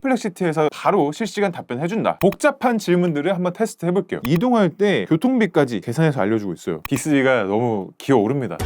퍼플렉시티에서 바로 실시간 답변해준다. 복잡한 질문들을 한번 테스트 해볼게요. 이동할 때 교통비까지 계산해서 알려주고 있어요. 빅스비가 너무 기어오릅니다.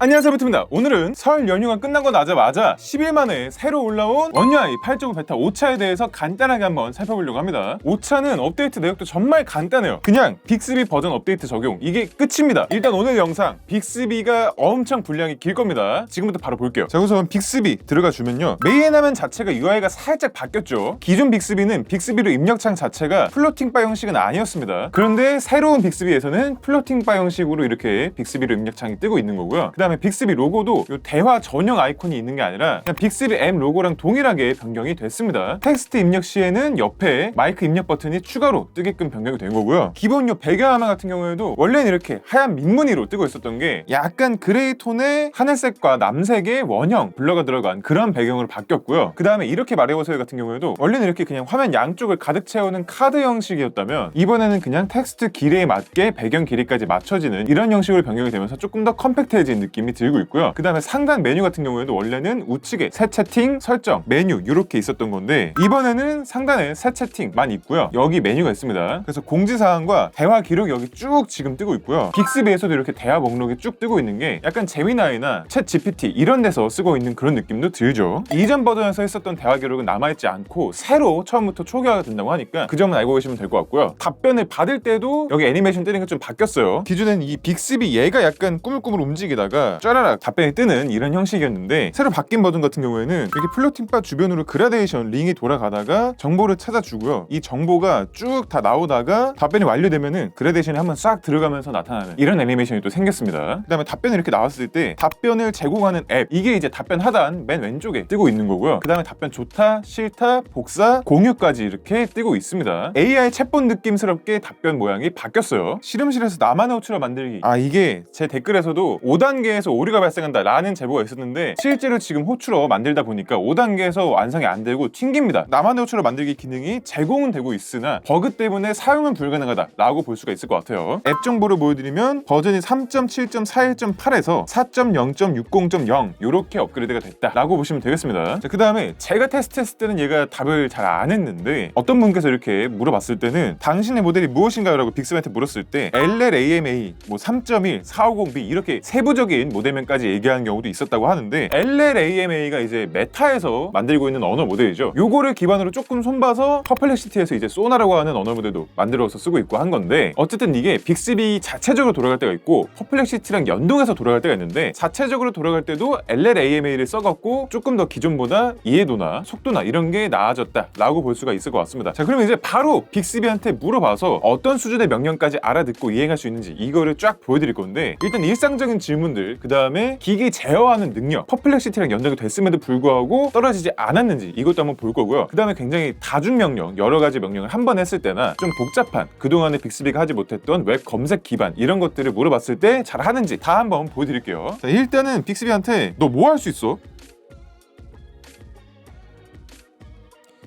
안녕하세요, 버트입니다. 오늘은 설 연휴가 끝나고 나자마자 10일 만에 새로 올라온 원유I 8.5 베타 5차에 대해서 간단하게 한번 살펴보려고 합니다. 5차는 업데이트 내역도 정말 간단해요. 그냥 빅스비 버전 업데이트 적용, 이게 끝입니다. 일단 오늘 영상 빅스비가 엄청 분량이 길 겁니다. 지금부터 바로 볼게요. 자, 우선 빅스비 들어가 주면요, 메인 화면 자체가 UI가 살짝 바뀌었죠. 기존 빅스비는 빅스비로 입력창 자체가 플로팅 바 형식은 아니었습니다. 그런데 새로운 빅스비에서는 플로팅 바 형식으로 이렇게 빅스비로 입력창이 뜨고 있는 거고요. 그 다음에 빅스비 로고도 요 대화 전용 아이콘이 있는 게 아니라 그냥 빅스비 앱 로고랑 동일하게 변경이 됐습니다. 텍스트 입력 시에는 옆에 마이크 입력 버튼이 추가로 뜨게끔 변경이 된 거고요. 기본 요 배경화면 같은 경우에도 원래는 이렇게 하얀 민무늬로 뜨고 있었던 게 약간 그레이 톤의 하늘색과 남색의 원형 블러가 들어간 그런 배경으로 바뀌었고요. 그 다음에 이렇게 말해보세요 같은 경우에도 원래는 이렇게 그냥 화면 양쪽을 가득 채우는 카드 형식이었다면 이번에는 그냥 텍스트 길이에 맞게 배경 길이까지 맞춰지는 이런 형식으로 변경이 되면서 조금 더 컴팩트해진 느낌이 들고 있고요. 그 다음에 상단 메뉴 같은 경우에도 원래는 우측에 새 채팅, 설정, 메뉴 이렇게 있었던 건데 이번에는 상단에 새 채팅만 있고요. 여기 메뉴가 있습니다. 그래서 공지사항과 대화 기록 여기 쭉 지금 뜨고 있고요. 빅스비에서도 이렇게 대화 목록이 쭉 뜨고 있는 게 약간 제미나이나 챗 GPT 이런 데서 쓰고 있는 그런 느낌도 들죠. 이전 버전에서 했었던 대화 기록은 남아있지 않고 새로 처음부터 초기화가 된다고 하니까 그 점은 알고 계시면 될 것 같고요. 답변을 받을 때도 여기 애니메이션 뜨는 게 좀 바뀌었어요. 기존에는 이 빅스비 얘가 약간 꾸물꾸물 움직이다가 쫘라락 답변이 뜨는 이런 형식이었는데 새로 바뀐 버전 같은 경우에는 이렇게 플로팅바 주변으로 그라데이션 링이 돌아가다가 정보를 찾아주고요. 이 정보가 쭉 다 나오다가 답변이 완료되면은 그라데이션이 한번 싹 들어가면서 나타나는 이런 애니메이션이 또 생겼습니다. 그 다음에 답변이 이렇게 나왔을 때 답변을 제공하는 앱, 이게 이제 답변 하단 맨 왼쪽에 뜨고 있는 거고요. 그 다음에 답변 좋다, 싫다, 복사, 공유까지 이렇게 뜨고 있습니다. AI 챗봇 느낌스럽게 답변 모양이 바뀌었어요. 실험실에서 나만의 호출을 만들기, 이게 제 댓글에서도 5단계에서 오류가 발생한다 라는 제보가 있었는데 실제로 지금 호출어 만들다 보니까 5단계에서 완성이 안 되고 튕깁니다. 나만의 호출어 만들기 기능이 제공은 되고 있으나 버그 때문에 사용은 불가능하다 라고 볼 수가 있을 것 같아요. 앱 정보를 보여드리면 버전이 3.7.41.8에서 4.0.60.0 이렇게 업그레이드가 됐다 라고 보시면 되겠습니다. 그 다음에 제가 테스트했을 때는 얘가 답을 잘 안 했는데 어떤 분께서 이렇게 물어봤을 때는 당신의 모델이 무엇인가요? 라고 빅스비한테 물었을 때 LLAMA, 뭐 3.1, 450B 이렇게 세부적인 모델명까지 얘기하는 경우도 있었다고 하는데 LLAMA가 이제 메타에서 만들고 있는 언어 모델이죠. 요거를 기반으로 조금 손봐서 퍼플렉시티에서 이제 소나라고 하는 언어 모델도 만들어서 쓰고 있고 한 건데 어쨌든 이게 빅스비 자체적으로 돌아갈 때가 있고 퍼플렉시티랑 연동해서 돌아갈 때가 있는데 자체적으로 돌아갈 때도 LLAMA를 써갖고 조금 더 기존보다 이해도나 속도나 이런 게 나아졌다 라고 볼 수가 있을 것 같습니다. 자, 그러면 이제 바로 빅스비한테 물어봐서 어떤 수준의 명령까지 알아듣고 이행할 수 있는지 이거를 쫙 보여드릴 건데 일단 일상적인 질문들, 그 다음에 기기 제어하는 능력, 퍼플렉시티랑 연동이 됐음에도 불구하고 떨어지지 않았는지 이것도 한번 볼 거고요. 그 다음에 굉장히 다중 명령, 여러 가지 명령을 한 번 했을 때나 좀 복잡한 그동안에 빅스비가 하지 못했던 웹 검색 기반 이런 것들을 물어봤을 때 잘하는지 다 한번 보여드릴게요. 자, 일단은 빅스비한테 너 뭐 할 수 있어?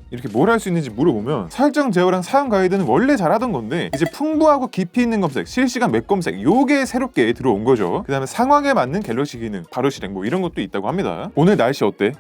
이렇게 뭘 할 수 있는지 물어보면 설정 제어랑 사용 가이드는 원래 잘하던 건데 이제 풍부하고 깊이 있는 검색, 실시간 웹 검색 요게 새롭게 들어온 거죠. 그 다음에 상황에 맞는 갤럭시 기능, 바로 실행 뭐 이런 것도 있다고 합니다. 오늘 날씨 어때?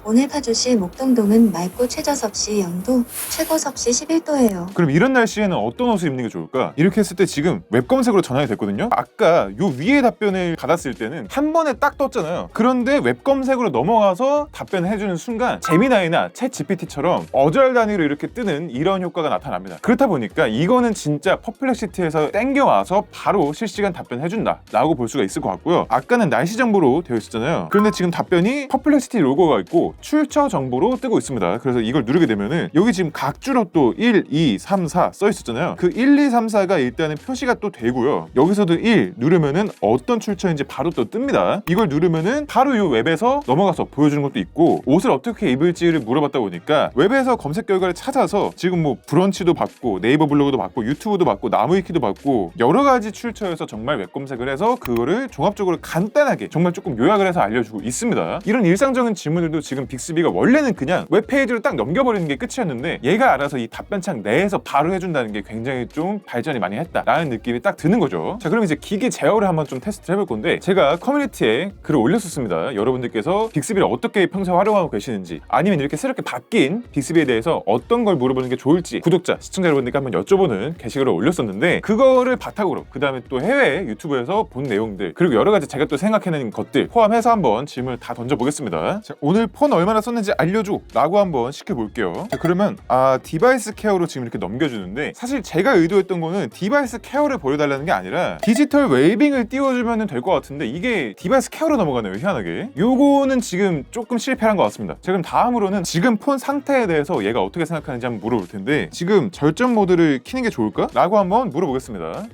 오늘 파주시 목동동은 맑고 최저 섭씨 0도, 최고 섭씨 11도예요. 그럼 이런 날씨에는 어떤 옷을 입는 게 좋을까? 이렇게 했을 때 지금 웹 검색으로 전환이 됐거든요. 아까 요 위에 답변을 받았을 때는 한 번에 딱 떴잖아요. 그런데 웹 검색으로 넘어가서 답변을 해주는 순간 제미나이나 챗 GPT처럼 어절 단위로 이렇게 뜨는 이런 효과가 나타납니다. 그렇다 보니까 이거는 진짜 퍼플렉시티에서 땡겨와서 바로 실시간 답변해준다 라고 볼 수가 있을 것 같고요. 아까는 날씨 정보로 되어 있었잖아요. 그런데 지금 답변이 퍼플렉시티 로고가 있고 출처 정보로 뜨고 있습니다. 그래서 이걸 누르게 되면은 여기 지금 각주로 또 1, 2, 3, 4 써 있었잖아요. 그 1, 2, 3, 4가 일단은 표시가 또 되고요. 여기서도 1 누르면은 어떤 출처인지 바로 또 뜹니다. 이걸 누르면은 바로 이 웹에서 넘어가서 보여주는 것도 있고 옷을 어떻게 입을지를 물어봤다 보니까 웹에서 검색 결과를 찾아서 지금 뭐 브런치도 받고 네이버 블로그도 받고 유튜브도 받고 나무위키도 받고 여러 가지 출처에서 정말 웹 검색을 해서 그거를 종합적으로 간단하게 정말 조금 요약을 해서 알려주고 있습니다. 이런 일상적인 질문들도 지금 지금 빅스비가 원래는 그냥 웹페이지로 딱 넘겨버리는 게 끝이었는데 얘가 알아서 이 답변창 내에서 바로 해준다는 게 굉장히 좀 발전이 많이 했다라는 느낌이 딱 드는 거죠. 자, 그럼 이제 기계 제어를 한번 좀 테스트를 해볼 건데 제가 커뮤니티에 글을 올렸었습니다. 여러분들께서 빅스비를 어떻게 평소에 활용하고 계시는지 아니면 이렇게 새롭게 바뀐 빅스비에 대해서 어떤 걸 물어보는 게 좋을지 구독자, 시청자 여러분들께 한번 여쭤보는 게시글을 올렸었는데 그거를 바탕으로 그 다음에 또 해외 유튜브에서 본 내용들 그리고 여러 가지 제가 또 생각해낸 것들 포함해서 한번 질문을 다 던져보겠습니다. 자, 오늘 폰 얼마나 썼는지 알려줘 라고 한번 시켜볼게요. 자, 그러면 디바이스 케어로 지금 이렇게 넘겨주는데 사실 제가 의도했던 거는 디바이스 케어를 보여달라는 게 아니라 디지털 웰빙을 띄워주면 될 것 같은데 이게 디바이스 케어로 넘어가네요. 희한하게. 요거는 지금 조금 실패한 것 같습니다. 자, 그럼 다음으로는 지금 폰 상태에 대해서 얘가 어떻게 생각하는지 한번 물어볼 텐데 지금 절전 모드를 켜는 게 좋을까? 라고 한번 물어보겠습니다.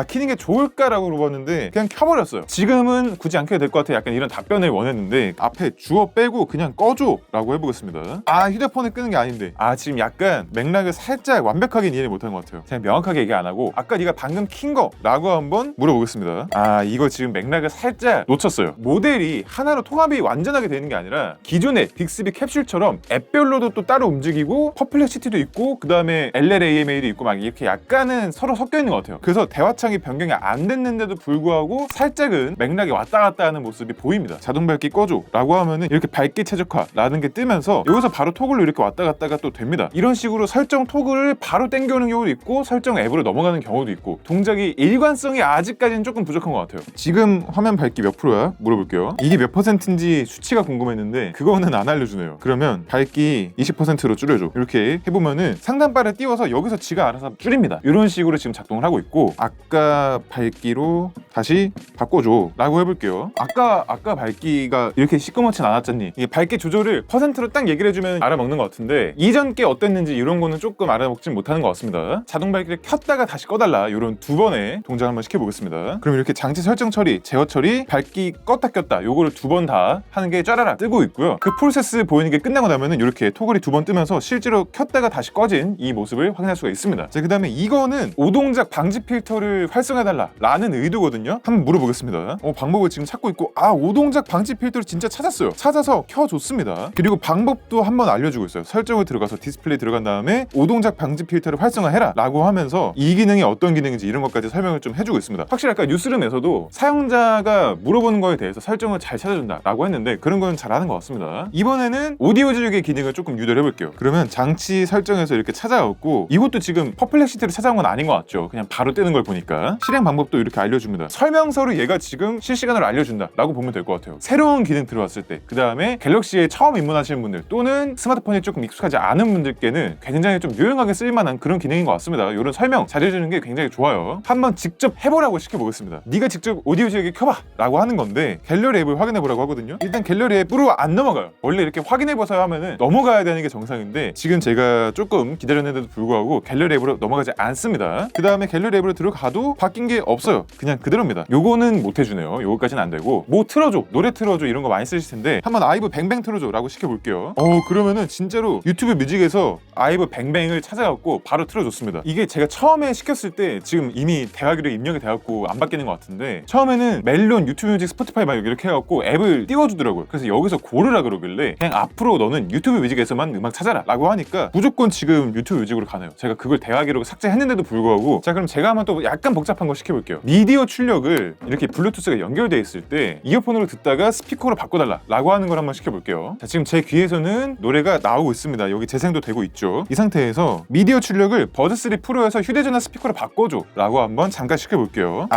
키는 게 좋을까라고 물어봤는데 그냥 켜버렸어요. 지금은 굳이 안 켜도 될 것 같아. 약간 이런 답변을 원했는데 앞에 주어 빼고 그냥 꺼줘 라고 해보겠습니다. 휴대폰을 끄는 게 아닌데 지금 약간 맥락을 살짝 완벽하게 이해를 못한 것 같아요. 그냥 명확하게 얘기 안 하고 아까 네가 방금 킨 거 라고 한번 물어보겠습니다. 이거 지금 맥락을 살짝 놓쳤어요. 모델이 하나로 통합이 완전하게 되는 게 아니라 기존의 빅스비 캡슐처럼 앱별로도 또 따로 움직이고 퍼플렉시티도 있고 그 다음에 LLAMA도 있고 막 이렇게 약간은 서로 섞여 있는 것 같아요. 그래서 대화창이 변경이 안 됐는데도 불구하고 살짝은 맥락이 왔다 갔다 하는 모습이 보입니다. 자동 밝기 꺼줘 라고 하면은 이렇게 밝기 최적화라는 게 뜨면서 여기서 바로 토글로 이렇게 왔다 갔다가 또 됩니다. 이런 식으로 설정 토글을 바로 당겨오는 경우도 있고 설정 앱으로 넘어가는 경우도 있고 동작이 일관성이 아직까지는 조금 부족한 것 같아요. 지금 화면 밝기 몇 프로야? 물어볼게요. 이게 몇 %인지 수치가 궁금했는데 그거는 안 알려주네요. 그러면 밝기 20%로 줄여줘. 이렇게 해보면은 상단바를 띄워서 여기서 지가 알아서 줄입니다. 이런 식으로 지금 작동을 하고 있고 아까 밝기로 다시 바꿔줘 라고 해볼게요. 아까 밝기가 이렇게 시꺼멓진 않았잖니. 이게 밝기 조절을 퍼센트로 딱 얘기를 해주면 알아먹는 것 같은데 이전 게 어땠는지 이런 거는 조금 알아먹진 못하는 것 같습니다. 자동 밝기를 켰다가 다시 꺼달라 이런 두 번의 동작을 한번 시켜보겠습니다. 그럼 이렇게 장치 설정 처리, 제어 처리, 밝기 껐다 꼈다 요거를 두 번 다 하는 게 쫘라락 뜨고 있고요. 그 프로세스 보이는 게 끝나고 나면은 이렇게 토글이 두 번 뜨면서 실제로 켰다가 다시 꺼진 이 모습을 확인할 수가 있습니다. 자, 그 다음에 이거는 오동작 방지 필터를 활성화해달라 라는 의도거든요. 한번 물어보겠습니다. 방법을 지금 찾고 있고 오동작 방지 필터를 진짜 찾았어요. 찾아서 켜줬습니다. 그리고 방법도 한번 알려주고 있어요. 설정을 들어가서 디스플레이 들어간 다음에 오동작 방지 필터를 활성화해라 라고 하면서 이 기능이 어떤 기능인지 이런 것까지 설명을 좀 해주고 있습니다. 확실히 아까 뉴스룸에서도 사용자가 물어보는 거에 대해서 설정을 잘 찾아준다 라고 했는데 그런 건 잘하는 것 같습니다. 이번에는 오디오 지역의 기능을 조금 유도를 해볼게요. 그러면 장치 설정에서 이렇게 찾아왔고 이것도 지금 퍼플렉시티를 찾아온 건 아닌 것 같죠. 그냥 바로 뜨는 걸 보니까 실행 방법도 이렇게 알려줍니다. 설명서로 얘가 지금 실시간으로 알려준다 라고 보면 될 것 같아요. 새로운 기능 들어왔을 때 그 다음에 갤럭시에 처음 입문하시는 분들 또는 스마트폰이 조금 익숙하지 않은 분들께는 굉장히 좀 유용하게 쓸만한 그런 기능인 것 같습니다. 이런 설명 잘해주는 게 굉장히 좋아요. 한번 직접 해보라고 시켜보겠습니다. 네가 직접 오디오 지역에 켜봐 라고 하는 건데 갤러리 앱을 확인해보라고 하거든요. 일단 갤러리 앱으로 안 넘어가요. 원래 이렇게 확인해보세요 하면은 넘어가야 되는 게 정상인데 지금 제가 조금 기다렸는데도 불구하고 갤러리 앱으로 넘어가지 않습니다. 그 다음에 갤러리 앱으로 들어가도 바뀐 게 없어요. 그냥 그대로입니다. 요거는 못 해주네요. 요거까지는 안 되고 뭐 틀어줘, 노래 틀어줘 이런 거 많이 쓰실 텐데 한번 아이브 뱅뱅 틀어줘 라고 시켜볼게요. 그러면은 진짜로 유튜브 뮤직에서 아이브 뱅뱅을 찾아갖고 바로 틀어줬습니다. 이게 제가 처음에 시켰을 때 지금 이미 대화기로 입력이 되었고 안 바뀌는 것 같은데 처음에는 멜론, 유튜브 뮤직, 스포티파이 막 이렇게 해갖고 앱을 띄워주더라고요. 그래서 여기서 고르라 그러길래 그냥 앞으로 너는 유튜브 뮤직에서만 음악 찾아라 라고 하니까 무조건 지금 유튜브 뮤직으로 가네요. 제가 그걸 대화기로 삭제했는데도 불구하고 자, 그럼 제가 한번 또 약간 복잡한 거 시켜볼게요. 미디어 출력을 이렇게 블루투스가 연결되어 있을 때 이어폰으로 듣다가 스피커로 바꿔달라 라고 하는 걸 한번 시켜볼게요. 자, 지금 제 귀에서는 노래가 나오고 있습니다. 여기 재생도 되고 있죠. 이 상태에서 미디어 출력을 버드3 프로에서 휴대전화 스피커로 바꿔줘 라고 한번 잠깐 시켜볼게요.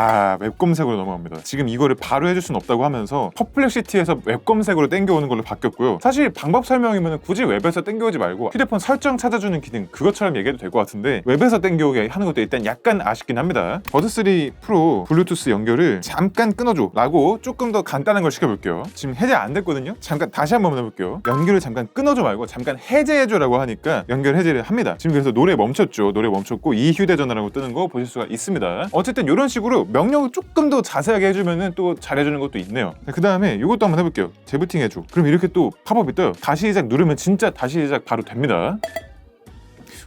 웹 검색으로 넘어갑니다. 지금 이거를 바로 해줄 순 없다고 하면서 퍼플렉시티에서 웹 검색으로 땡겨오는 걸로 바뀌었고요. 사실 방법 설명이면 굳이 웹에서 땡겨오지 말고 휴대폰 설정 찾아주는 기능 그것처럼 얘기해도 될 것 같은데 웹에서 땡겨오게 하는 것도 일단 약간 아쉽긴 합니다. 버드3 프로 블루투스 연결을 잠깐 끊어줘 라고 조금 더 간단한 걸 시켜볼게요. 지금 해제 안 됐거든요. 잠깐 다시 한번 해볼게요. 연결을 잠깐 끊어줘 말고 잠깐 해제해줘 라고 하니까 연결 해제를 합니다. 지금 그래서 노래 멈췄죠. 노래 멈췄고 이 휴대전화라고 뜨는 거 보실 수가 있습니다. 어쨌든 이런 식으로 명령을 조금 더 자세하게 해주면은 또 잘해주는 것도 있네요. 그 다음에 이것도 한번 해볼게요. 재부팅 해줘. 그럼 이렇게 또 팝업이 떠요. 다시 시작 누르면 진짜 다시 시작 바로 됩니다.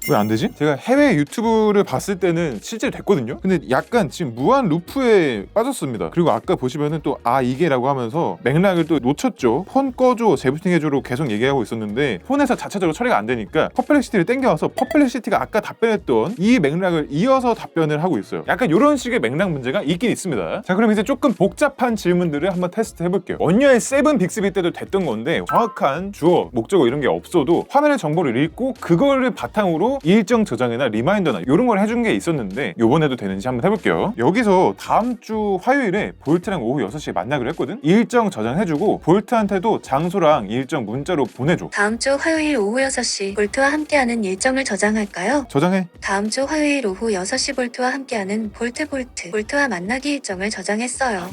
왜 안 되지? 제가 해외 유튜브를 봤을 때는 실제로 됐거든요. 근데 약간 지금 무한 루프에 빠졌습니다. 그리고 아까 보시면은 또 이게라고 하면서 맥락을 또 놓쳤죠. 폰 꺼줘, 재부팅해줘로 계속 얘기하고 있었는데 폰에서 자체적으로 처리가 안 되니까 퍼플렉시티를 땡겨와서 퍼플렉시티가 아까 답변했던 이 맥락을 이어서 답변을 하고 있어요. 약간 이런 식의 맥락 문제가 있긴 있습니다. 자, 그럼 이제 조금 복잡한 질문들을 한번 테스트 해볼게요. 원야의 7 빅스비 때도 됐던 건데 정확한 주어, 목적어 이런 게 없어도 화면의 정보를 읽고 그거를 바탕으로 일정 저장이나 리마인더나 이런 걸 해준 게 있었는데 요번에도 되는지 한번 해볼게요. 여기서 다음 주 화요일에 볼트랑 오후 6시에 만나기로 했거든? 일정 저장해주고 볼트한테도 장소랑 일정 문자로 보내줘. 다음 주 화요일 오후 6시 볼트와 함께하는 일정을 저장할까요? 저장해. 다음 주 화요일 오후 6시 볼트와 함께하는 볼트와 만나기 일정을 저장했어요.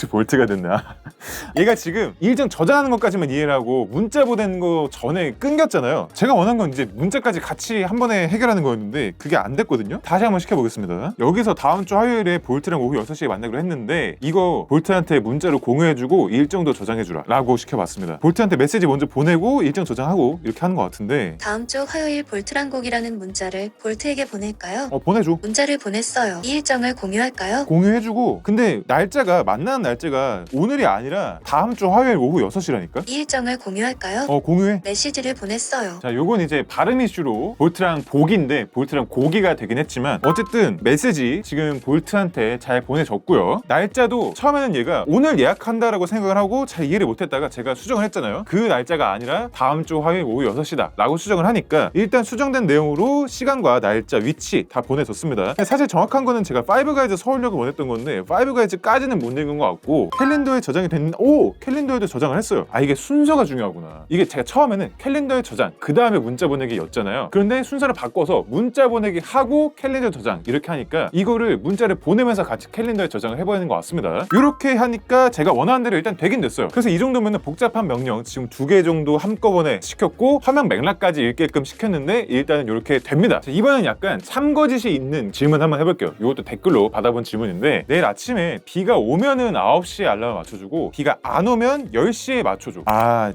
볼트가 됐나? 얘가 지금 일정 저장하는 것까지만 이해를 하고 문자 보내는 거 전에 끊겼잖아요. 제가 원한 건 이제 문자까지 같이 한 번에 해결하는 거였는데 그게 안 됐거든요. 다시 한번 시켜보겠습니다. 여기서 다음 주 화요일에 볼트랑 오후 6시에 만나기로 했는데 이거 볼트한테 문자로 공유해주고 일정도 저장해주라 라고 시켜봤습니다. 볼트한테 메시지 먼저 보내고 일정 저장하고 이렇게 하는 것 같은데 다음 주 화요일 볼트랑 곡이라는 문자를 볼트에게 보낼까요? 보내줘. 문자를 보냈어요. 이 일정을 공유할까요? 공유해주고 근데 만나는 날짜가 오늘이 아니라 다음 주 화요일 오후 6시라니까? 이 일정을 공유할까요? 공유해. 메시지를 보냈어요. 자, 요건 이제 발음 이슈로 볼트랑 복인데 볼트랑 고기가 되긴 했지만 어쨌든 메시지 지금 볼트한테 잘 보내줬고요. 날짜도 처음에는 얘가 오늘 예약한다라고 생각을 하고 잘 이해를 못했다가 제가 수정을 했잖아요. 그 날짜가 아니라 다음 주 화요일 오후 6시다 라고 수정을 하니까 일단 수정된 내용으로 시간과 날짜, 위치 다 보내줬습니다. 사실 정확한 거는 제가 파이브가이즈 서울역을 원했던 건데 파이브가이즈까지는 못 읽은 것 같고 캘린더에 저장이 됐는데 캘린더에도 저장을 했어요. 이게 순서가 중요하구나. 이게 제가 처음에는 캘린더에 저장 그 다음에 문자 보내기였잖아요. 그런데 순서를 바꿔서 문자 보내기 하고 캘린더 저장 이렇게 하니까 이거를 문자를 보내면서 같이 캘린더에 저장을 해버리는 것 같습니다. 이렇게 하니까 제가 원하는 대로 일단 되긴 됐어요. 그래서 이 정도면 복잡한 명령 지금 2개 정도 한꺼번에 시켰고 화면 맥락까지 읽게끔 시켰는데 일단은 이렇게 됩니다. 자, 이번엔 약간 참거짓이 있는 질문 한번 해볼게요. 이것도 댓글로 받아본 질문인데 내일 아침에 비가 오면은 9시에 알람을 맞춰주고 비가 안 오면 10시에 맞춰줘.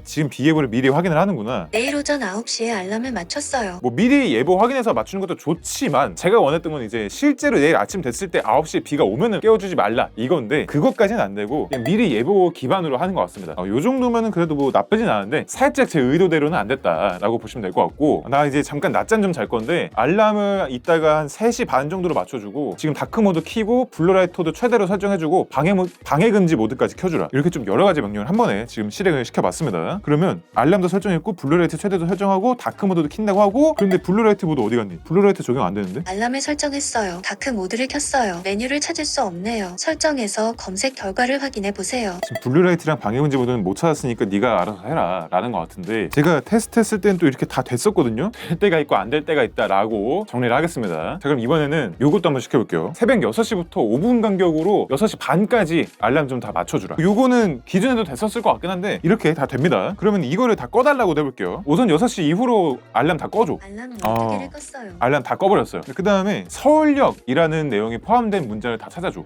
지금 비 예보를 미리 확인을 하는구나. 내일 오전 9시에 알람을 맞췄어요. 뭐 미리 예보 확인해서 맞추는 것도 좋지만 제가 원했던 건 이제 실제로 내일 아침 됐을 때 9시에 비가 오면은 깨워주지 말라 이건데 그것까지는 안 되고 그냥 미리 예보 기반으로 하는 것 같습니다. 요 정도면은 그래도 뭐 나쁘진 않은데 살짝 제 의도대로는 안 됐다라고 보시면 될 것 같고 나 이제 잠깐 낮잠 좀 잘 건데 알람을 이따가 한 3시 반 정도로 맞춰주고 지금 다크모드 키고 블루라이터도 최대로 설정해주고 방해 금지 모드까지 켜주라 이렇게 좀 여러 가지 명령을 한 번에 지금 실행을 시켜봤습니다. 그러면 알람도 설정했고 블루라이트 최대도 설정하고 다크모드도 킨다고 하고 그런데 블루라이트 모드 어디 갔니? 블루라이트 적용 안 되는데? 알람을 설정했어요. 다크 모드를 켰어요. 메뉴를 찾을 수 없네요. 설정해서 검색 결과를 확인해 보세요. 지금 블루라이트랑 방해 금지 모드는 못 찾았으니까 네가 알아서 해라 라는 것 같은데 제가 테스트했을 때는 또 이렇게 다 됐었거든요. 될 때가 있고 안 될 때가 있다 라고 정리를 하겠습니다. 자, 그럼 이번에는 요것도 한번 시켜볼게요. 새벽 6시부터 5분 간격으로 6시 반까지 알람 좀 다 맞춰주라. 요거는 기존에도 됐었을 것 같긴 한데 이렇게 다 됩니다. 그러면 이거를 다 꺼달라고 해볼게요. 우선 6시 이후로 알람 다 꺼줘. 알람 12개를 껐어요. 알람 다 꺼버렸어요. 그 다음에 서울역이라는 내용이 포함된 문자를 다 찾아줘.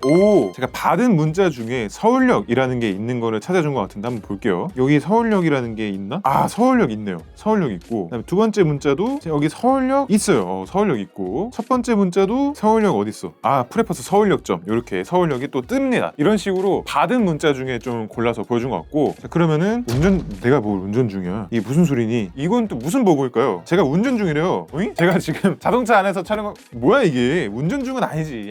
제가 받은 문자 중에 서울역이라는 게 있는 거를 찾아준 것 같은데 한번 볼게요. 여기 서울역이라는 게 있나? 서울역 있네요. 서울역 있고 그다음에 두 번째 문자도 여기 서울역 있어요. 서울역 있고 첫 번째 문자도 서울역 어딨어? 프레퍼스 서울역점 이렇게 서울역이 또 뜹니다. 이런 식으로 받은 문자 중에 좀 골라서 보여준 것 같고 자, 그러면은 내가 뭘 운전 중이야? 이게 무슨 소리니? 이건 또 무슨 버그일까요? 제가 운전 중이래요. 제가 지금 자동차 안에서 뭐야 이게? 운전 중은 아니지.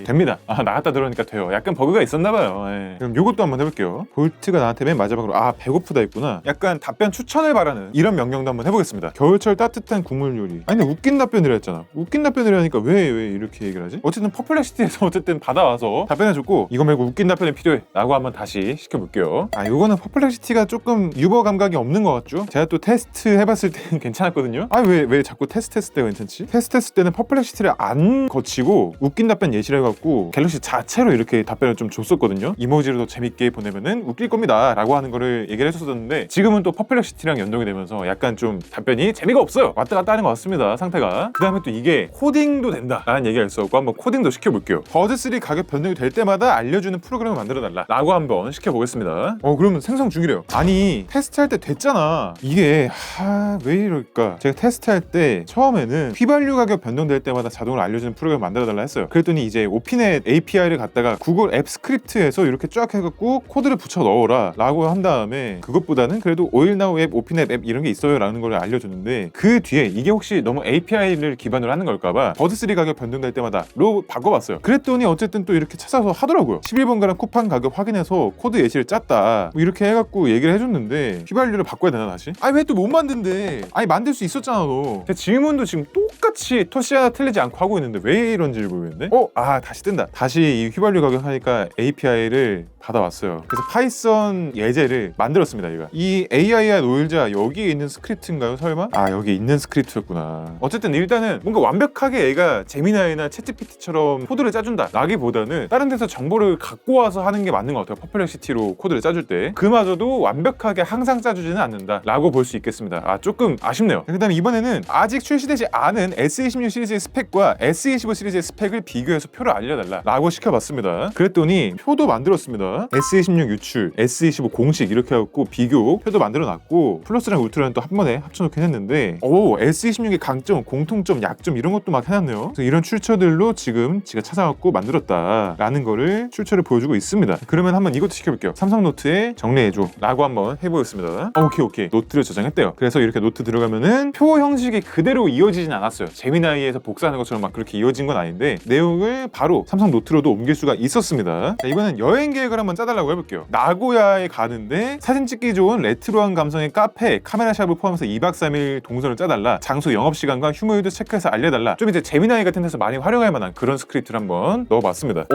됩니다. 나갔다 들어오니까 돼요. 약간 버그가 있었나봐요. 그럼 요것도 한번 해볼게요. 볼트가 나한테 맨 마지막으로 배고프다 했구나. 약간 답변 추천을 바라는 이런 명령도 한번 해보겠습니다. 겨울철 따뜻한 국물 요리. 근데 웃긴 답변이라 했잖아. 웃긴 답변이라 하니까 왜 이렇게 얘기를 하지? 어쨌든 퍼플렉시티에서 어쨌든 받아와서 답변해줬고 이거 말고 웃긴 답변이 필요해 라고 한번 다시 시켜볼게요. 요거는 퍼플렉시티가 조금 유머 감각이 없는 것 같죠? 제가 또 테스트 해봤을 때는 괜찮았거든요. 왜 자꾸 테스트 했을 때가 괜찮지? 테스트 했을 때는 퍼플렉시티를 안 거치고 웃긴 답변 예시를 해갖고 갤럭시 자체로 이렇게 답변을 좀 줬었거든요. 이모지로 더 재밌게 보내면은 웃길 겁니다 라고 하는 거를 얘기를 했었는데 지금은 또 퍼플렉시티랑 연동이 되면서 약간 좀 답변이 재미가 없어요. 왔다 갔다 하는 것 같습니다. 상태가. 그 다음에 또 이게 코딩도 된다 라는 얘기가 있었고 한번 코딩도 시켜볼게요. 버드3 가격 변동이 될 때마다 알려주는 프로그램을 만들어달라 라고 한번 시켜보겠습니다. 그러면 생성 중이래요. 아니 테스트할 때 됐잖아. 이게 왜 이럴까? 제가 테스트할 때 때 처음에는 휘발유 가격 변동될 때마다 자동으로 알려주는 프로그램을 만들어달라 했어요. 그랬더니 이제 오피넷 API를 갖다가 구글 앱 스크립트에서 이렇게 쫙 해갖고 코드를 붙여 넣어라 라고 한 다음에 그것보다는 그래도 오일나우 앱, 오피넷 앱 이런 게 있어요 라는 걸 알려줬는데 그 뒤에 이게 혹시 너무 API를 기반으로 하는 걸까봐 버드3 가격 변동될 때마다 로 바꿔봤어요. 그랬더니 어쨌든 또 이렇게 찾아서 하더라고요. 11번가랑 쿠팡 가격 확인해서 코드 예시를 짰다 뭐 이렇게 해갖고 얘기를 해줬는데 휘발유를 바꿔야 되나 다시? 아니 왜 또 못 만든대? 아니 만들 수 있었잖아 너. 제 질문도 지금 똑같이 토시 하나 틀리지 않고 하고 있는데 왜 이런지를 모르겠네. 다시 뜬다. 다시 이 휘발유 가격 하니까 API를 받아왔어요. 그래서 파이썬 예제를 만들었습니다. 이 AIR 노일자 여기에 있는 스크립트인가요 설마? 여기 있는 스크립트였구나. 어쨌든 일단은 뭔가 완벽하게 얘가 제미나이나 챗GPT처럼 코드를 짜준다 라기보다는 다른 데서 정보를 갖고 와서 하는 게 맞는 것 같아요. 퍼플렉시티로 코드를 짜줄 때 그마저도 완벽하게 항상 짜주지는 않는다 라고 볼 수 있겠습니다. 조금 아쉽네요. 그 다음에 이번에는 아직 출시되지 않은 S26 시리즈의 스펙과 S25 시리즈의 스펙을 비교해서 표를 알려달라 라고 시켜봤습니다. 그랬더니 표도 만들었습니다. S26 유출, S25 공식 이렇게 해갖고 비교 표도 만들어놨고 플러스랑 울트라는 또 한 번에 합쳐놓긴 했는데 S26의 강점, 공통점, 약점 이런 것도 막 해놨네요. 그래서 이런 출처들로 지금 제가 찾아갖고 만들었다라는 거를 출처를 보여주고 있습니다. 그러면 한번 이것도 시켜볼게요. 삼성노트에 정리해줘 라고 한번 해보겠습니다. 오케이 노트를 저장했대요. 그래서 이렇게 노트 들어가면은 표 형식이 그대로 이어지진 않았어요. 제미나이에서 복사하는 것처럼 막 그렇게 이어진 건 아닌데 내용을 바로 삼성 노트로도 옮길 수가 있었습니다. 자, 이번엔 여행 계획을 한번 짜달라고 해볼게요. 나고야에 가는데 사진 찍기 좋은 레트로한 감성의 카페, 카메라샵을 포함해서 2박 3일 동선을 짜달라. 장소, 영업시간과 휴무일도 체크해서 알려달라. 좀 이제 제미나이 같은 데서 많이 활용할 만한 그런 스크립트를 한번 넣어봤습니다.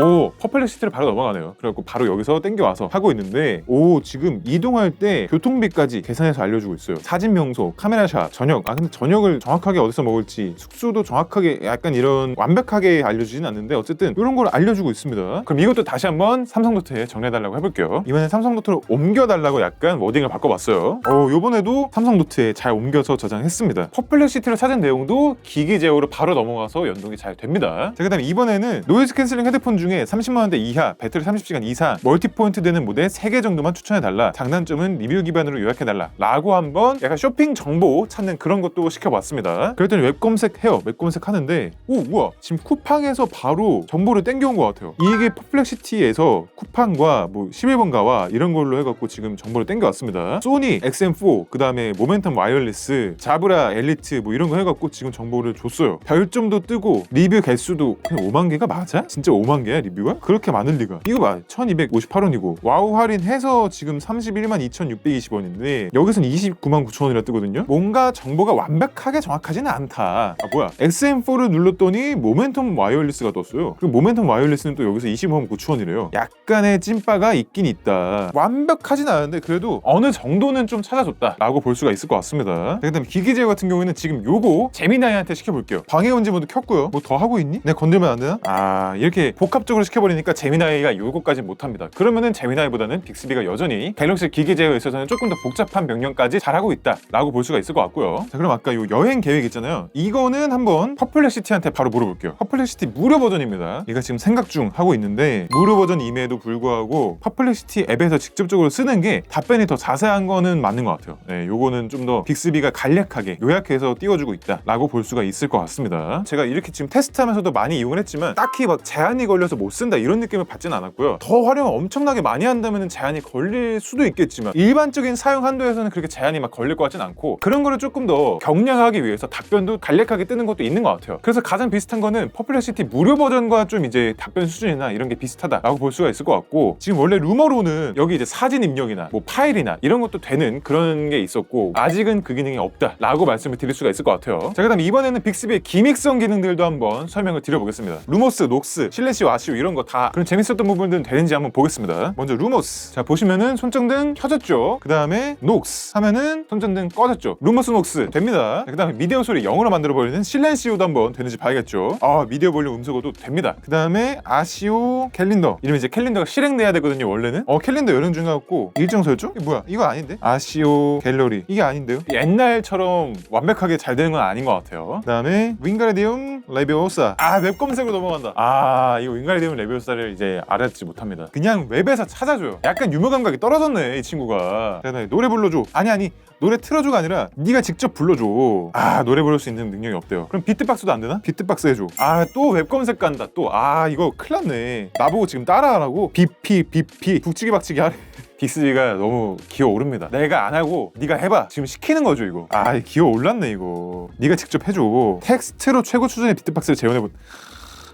퍼플렉시티를 바로 넘어가네요. 그래갖고 바로 여기서 땡겨와서 하고 있는데 지금 이동할 때 교통비까지 계산해서 알려주고 있어요. 사진 명소, 카메라샵, 저녁. 근데 저녁을 정확하게 어디서 먹을지 숙소도 정확하게 약간 이런 완벽하게 알려주진 않는데 어쨌든 이런 걸 알려주고 있습니다. 그럼 이것도 다시 한번 삼성노트에 정리해달라고 해볼게요. 이번엔 삼성노트로 옮겨달라고 약간 워딩을 바꿔봤어요. 요번에도 삼성노트에 잘 옮겨서 저장했습니다. 퍼플렉시티를 찾은 내용도 기기 제어로 바로 넘어가서 연동이 잘 됩니다. 자, 그 다음에 이번에는 노이즈 캔슬링 헤드폰 중에 30만원대 이하, 배터리 30시간 이상, 멀티포인트 되는 모델 3개 정도만 추천해달라. 장단점은 리뷰 기반으로 요약해달라 라고 한번 약간 쇼핑 정보 찾는 그런 것도 시켜봤습니다. 그랬더니 웹 검색해요. 웹 검색하는데 우와 지금 쿠팡에서 바로 정보를 땡겨온 것 같아요. 이게 퍼플렉시티에서 쿠팡과 뭐 11번가와 이런 걸로 해갖고 지금 정보를 땡겨왔습니다. 소니 XM4 그 다음에 모멘텀 와이어리스, 자브라 엘리트 뭐 이런 거 해갖고 지금 정보를 줬어요. 별점도 뜨고 리뷰 개수도 그냥 5만 개가 맞아? 진짜 5만 개야 리뷰가? 그렇게 많을 리가. 이거 봐 1258원이고 와우 할인해서 지금 31만 2620원인데 여기서는 29만 9천원이라 뜨거든요. 뭔가 정보가 완벽하게 정확하지는 않다. XM4를 눌렀더니 모멘텀 와이어리스가 떴어요. 그리고 모멘텀 와이어리스는 또 여기서 25만 9천원이래요. 약간의 찐빠가 있긴 있다. 완벽하진 않은데 그래도 어느 정도는 좀 찾아줬다 라고 볼 수가 있을 것 같습니다. 그 다음에 기기 제어 같은 경우에는 지금 요거 제미나이한테 시켜볼게요. 방해금지 모드 켰고요. 뭐 더 하고 있니? 내가 건들면 안 되나? 이렇게 복합적으로 시켜버리니까 제미나이가 요거까지 못합니다. 그러면은 제미나이보다는 빅스비가 여전히 갤럭시 기기 제어에 있어서는 조금 더 복잡한 명령까지 잘하고 있다 라고 볼 수가 있을 것 같고요. 자, 그럼 아까 요 여행 계획 있잖아요. 이거는 한번 퍼플렉시티한테 바로 물어볼게요. 퍼플렉시티 무료 버전입니다. 얘가 지금 생각 중 하고 있는데 무료 버전임에도 불구하고 퍼플렉시티 앱에서 직접적으로 쓰는 게 답변이 더 자세한 거는 맞는 것 같아요. 요거는 좀 더 빅스비가 간략하게 요약해서 띄워주고 있다 라고 볼 수가 있을 것 같습니다. 제가 이렇게 지금 테스트하면서도 많이 이용을 했지만 딱히 막 제한이 걸려서 못 쓴다 이런 느낌을 받지는 않았고요. 더 활용을 엄청나게 많이 한다면 제한이 걸릴 수도 있겠지만 일반적인 사용 한도에서는 그렇게 제한이 막 걸릴 것 같진 않고 그런 거를 조금 더 경량하기 위해서 답변도 간략하게 뜨는 것도 있는 것 같아요. 그래서 가장 비슷한 거는 퍼플렉시티 무료 버전과 좀 이제 답변 수준이나 이런 게 비슷하다라고 볼 수가 있을 것 같고 지금 원래 루머로는 여기 이제 사진 입력이나 뭐 파일이나 이런 것도 되는 그런 게 있었고 아직은 그 기능이 없다라고 말씀을 드릴 수가 있을 것 같아요. 자, 그다음 이번에는 빅스비의 기믹성 기능들도 한번 설명을 드려보겠습니다. 루모스, 녹스, 실내시오, 아시오 이런 거 다 그런 재밌었던 부분들은 되는지 한번 보겠습니다. 먼저 루모스. 자, 보시면은 손전등 켜졌죠. 그 다음에 녹스 하면은 손전등 꺼졌죠. 루모스, 녹스 됩니다. 그 다음에 미디어 소리 0으로 만들어버리는 실렌시오도 한번 되는지 봐야겠죠. 미디어 볼륨 음소거도 됩니다. 그 다음에 아시오 캘린더. 이러면 이제 캘린더가 실행돼야 되거든요 원래는. 캘린더 열행 중이었고 일정 설정? 이게 뭐야? 이거 아닌데? 아시오 갤러리. 이게 아닌데요? 옛날처럼 완벽하게 잘 되는 건 아닌 것 같아요. 그 다음에 윙가르디움 레비오사. 웹 검색으로 넘어간다. 이거 윙가르디움 레비오사를 이제 알아듣지 못합니다. 그냥 웹에서 찾아줘요. 약간 유머 감각이 떨어졌네 이 친구가. 그다음에 노래 불러줘. 아니 노래 틀어줘가 아니라 네가 직접 불러줘. 없대요. 아, 노래 부를 수 있는 능력이 없대요. 그럼 비트박스도 안 되나? 비트박스 해줘. 아, 또 웹 검색 간다. 또 이거 큰일 났네. 나보고 지금 따라하라고? BP 북치기 박치기 하래. 빅스비가 너무 기어오릅니다. 내가 안 하고 네가 해봐. 지금 시키는 거죠 이거. 기어올랐네 이거. 네가 직접 해줘. 텍스트로 최고 수준의 비트박스를 재현해보.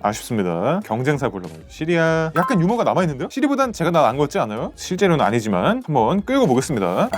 아쉽습니다. 경쟁사 불러봐요. 시리아. 약간 유머가 남아있는데요? 시리보단 제가 나은 것 같지 않아요? 실제로는 아니지만 한번 끌고 보겠습니다.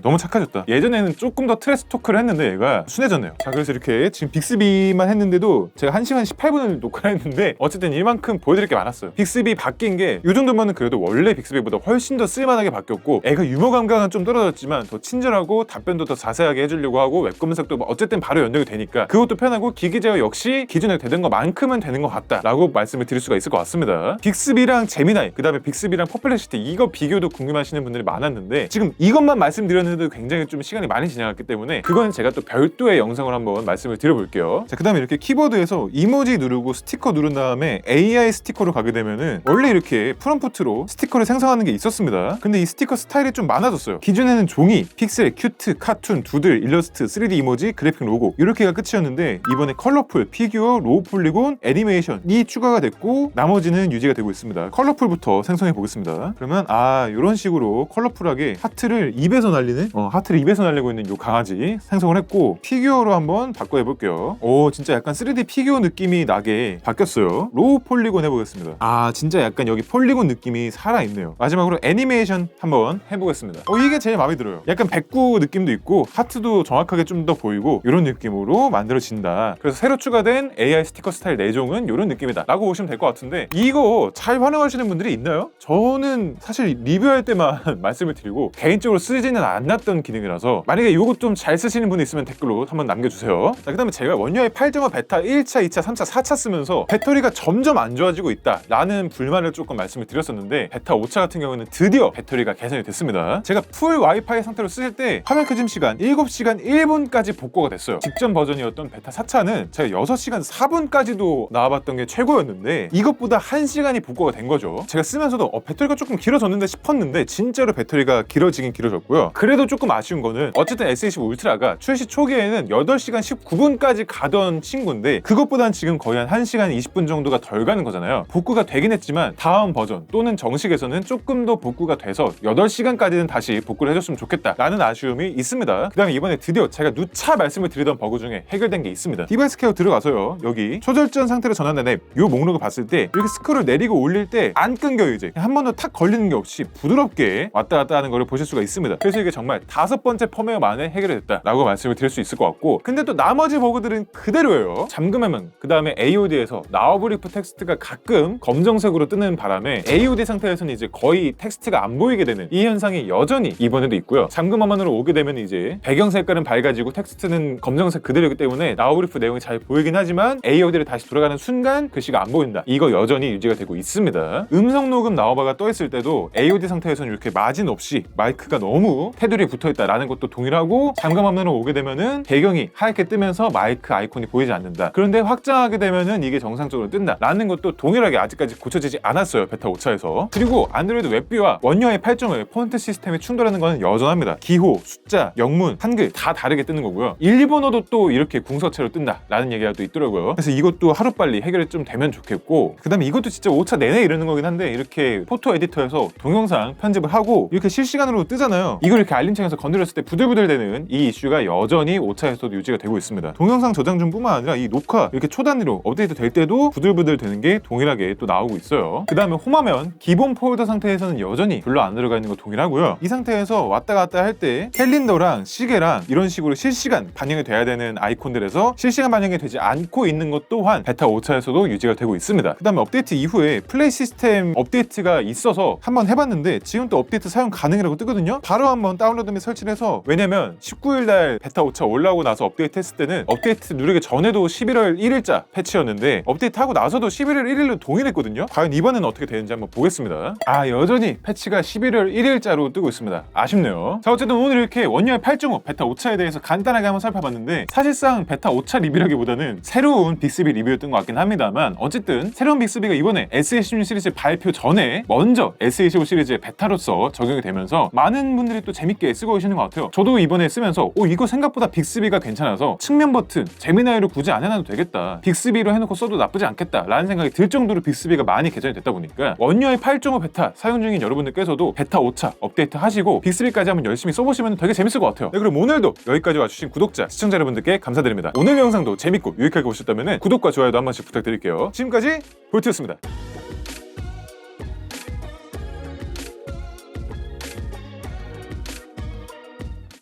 너무 착해졌다. 예전에는 조금 더 트래시 토크를 했는데 얘가 순해졌네요. 자, 그래서 이렇게 지금 빅스비만 했는데도 제가 1시간 18분을 녹화를 했는데 어쨌든 이만큼 보여드릴 게 많았어요. 빅스비 바뀐 게 이 정도면은 그래도 원래 빅스비보다 훨씬 더 쓸만하게 바뀌었고, 애가 유머 감각은 좀 떨어졌지만 더 친절하고 답변도 더 자세하게 해주려고 하고 웹 검색도 어쨌든 바로 연동이 되니까 그것도 편하고 기기 제어 역시 기존에 되던 것만큼은 되는 것 같다 라고 말씀을 드릴 수가 있을 것 같습니다. 빅스비랑 제미나이, 그 다음에 빅스비랑 퍼플렉시티, 이거 비교도 궁금하시는 분들이 많았는데 지금 이것만 말씀드렸는데도 굉장히 좀 시간이 많이 지나갔기 때문에 그건 제가 또 별도의 영상으로 한번 말씀을 드려볼게요. 자, 그 다음에 이렇게 키보드에서 이모지 누르고 스티커 누른 다음에 AI 스티커로 가게 되면은 원래 이렇게 프롬프트로 스티커를 생성하는 게 있었습니다. 근데 이 스티커 스타일이 좀 많아졌어요. 기존에는 종이, 픽셀, 큐트, 카툰, 두들, 일러스트, 3D 이모지, 그래픽 로고 이렇게가 끝이었는데 이번에 컬러풀, 피규어, 로우 폴리곤, 애니메이션이 추가가 됐고 나머지는 유지가 되고 있습니다. 컬러풀부터 생성해 보겠습니다. 그러면 이런 식으로 컬러풀하게 하트를 입에서 날리는 하트를 입에서 날리고 있는 요 강아지 생성을 했고, 피규어로 한번 바꿔 해볼게요. 진짜 약간 3D 피규어 느낌이 나게 바뀌었어요. 로우 폴리곤 해보겠습니다. 진짜 약간 여기 폴리곤 느낌이 살아있네요. 마지막으로 애니메이션 한번 해보겠습니다. 이게 제일 마음에 들어요. 약간 백구 느낌도 있고 하트도 정확하게 좀 더 보이고 이런 느낌으로 만들어진다. 그래서 새로 추가된 AI 스티커 스타일 4종은 이런 느낌이다 라고 보시면 될 것 같은데, 이거 잘 활용하시는 분들이 있나요? 저는 사실 리뷰할 때만 말씀을 드리고 개인적으로 쓰지는 않았던 기능이라서 만약에 이거 좀 잘 쓰시는 분이 있으면 댓글로 한번 남겨주세요. 자, 그 다음에 제가 원유아이 8.5 베타 1차, 2차, 3차, 4차 쓰면서 배터리가 점점 안 좋아지고 있다 라는 불만을 조금 말씀을 드렸었는데, 베타 5차 같은 경우는 드디어 배터리가 개선이 됐습니다. 제가 풀 와이파이 상태로 쓰실 때 화면 켜짐 시간 7시간 1분까지 복구가 됐어요. 직전 버전이었던 베타 4차는 제가 6시간 4분까지도 나와봤던 게 최고였는데 이것보다 1시간이 복구가 된 거죠. 제가 쓰면서도 배터리가 조금 길어졌는데 싶었는데 진짜로 배터리가 길어지긴 길어졌고요. 그래도 조금 아쉬운 거는 어쨌든 S25 울트라가 출시 초기에는 8시간 19분까지 가던 친구인데 그것보단 지금 거의 한 1시간 20분 정도가 덜 가는 거잖아요. 복구가 되긴 했지만 다음 버전 또는 정식에서는 조금 더 복구가 돼서 8시간까지는 다시 복구를 해줬으면 좋겠다 라는 아쉬움이 있습니다. 그 다음에 이번에 드디어 제가 누차 말씀을 드리던 버그 중에 해결된 게 있습니다. 디바이스 케어 들어가서요, 여기 초절전 상태로 전환된 앱 요 목록을 봤을 때 이렇게 스크롤을 내리고 올릴 때 안 끊겨요. 이제 한 번도 탁 걸리는 게 없이 부드럽게 왔다 갔다 하는 거를 보실 수가 있습니다. 그래서 이게 정말 5번째 펌웨어 만에 해결이 됐다 라고 말씀을 드릴 수 있을 것 같고, 근데 또 나머지 버그들은 그대로예요. 잠금화면, 그 다음에 AOD에서 나우브리프 텍스트가 가끔 검정색으로 뜨는 바람에 AOD 상태에서는 이제 거의 텍스트가 안 보이게 되는 이 현상이 여전히 이번에도 있고요. 잠금화면으로 오게 되면 이제 배경 색깔은 밝아지고 텍스트는 검정색 그대로이기 때문에 나우브리프 내용이 잘 보이긴 하지만 AOD를 다시 돌아가는 순간 글씨가 안 보인다. 이거 여전히 유지가 되고 있습니다. 음성 녹음 나우바가 떠있을 때도 AOD 상태에서는 이렇게 마진 없이 마이크가 너무 테두리에 붙어있다라는 것도 동일하고, 잠금화면으로 오게 되면은 배경이 하얗게 뜨면서 마이크 아이콘이 보이지 않는다. 그런데 확장하게 되면은 이게 정상적으로 뜬다 라는 것도 동일하게 아직까지 고쳐지지 않았어요, 베타 5차에서. 그리고 안드로이드 웹뷰와 원유아이 8.5의 폰트 시스템이 충돌하는 것은 여전합니다. 기호, 숫자, 영문, 한글 다 다르게 뜨는 거고요. 일본어도 또 이렇게 궁서체로 뜬다 라는 얘기가 또 있더라고요. 그래서 이것도 하루빨리 해결이 좀 되면 좋겠고, 그 다음에 이것도 진짜 5차 내내 이러는 거긴 한데 이렇게 포토 에디터에서 동영상 편집을 하고 이렇게 실시간으로 뜨잖아요. 이걸 이렇게 알림창에서 건드렸을 때 부들부들대는 이 이슈가 여전히 5차에서도 유지가 되고 있습니다. 동영상 저장 중뿐만 아니라 이 녹화 이렇게 초단위로 업데이트 될 때도 부들부들 되는 게 동일하게 또 나오고 있어요. 그 다음에 홈화면 기본 폴더 상태에서는 여전히 별로 안 들어가 있는 거 동일하고요. 이 상태에서 왔다 갔다 할 때 캘린더랑 시계랑 이런 식으로 실시간 반영이 돼야 되는 아이콘들에서 실시간 반영이 되지 않고 있는 것 또한 베타 5차에서도 유지가 되고 있습니다. 그 다음에 업데이트 이후에 플레이 시스템 업데이트가 있어서 한번 해봤는데 지금 또 업데이트 사용 가능이라고 뜨거든요. 바로 한번 다운로드 및 설치를 해서, 왜냐면 19일날 베타 5차 올라오고 나서 업데이트 했을 때는 업데이트 누르기 전에도 11월 1일자 패치였는데 업데이트하고 나서도 11월 1일로 동일했거든요. 과연 이번에는 어떻게 되는지 한번 보겠습니다. 여전히 패치가 11월 1일자로 뜨고 있습니다. 아쉽네요. 자, 어쨌든 오늘 이렇게 원유아이 8.5 베타 5차에 대해서 간단하게 한번 살펴봤는데 사실상 베타 5차 리뷰라기보다는 새로운 빅스비 리뷰였던 것 같긴 같긴 합니다만 어쨌든 새로운 빅스비가 이번에 S26 시리즈 발표 전에 먼저 S25 시리즈의 베타로서 적용이 되면서 많은 분들이 또 재밌게 쓰고 계시는 것 같아요. 저도 이번에 쓰면서 이거 생각보다 빅스비가 괜찮아서 측면 버튼 제미나이로 굳이 안 해놔도 되겠다, 빅스비로 해놓고 써도 나쁘지 않겠다 라는 생각이 들 정도로 빅스비가 많이 개선이 됐다 보니까 원UI 8.5 베타 사용 중인 여러분들께서도 베타 5차 업데이트 하시고 빅스비까지 한번 열심히 써보시면 되게 재밌을 것 같아요. 네, 그럼 오늘도 여기까지 와주신 구독자, 시청자 여러분들께 감사드립니다. 오늘 영상도 재밌고 유익하게 보셨다면 구독과 좋아요도 한 번씩 부탁드릴게요. 지금까지 볼트였습니다.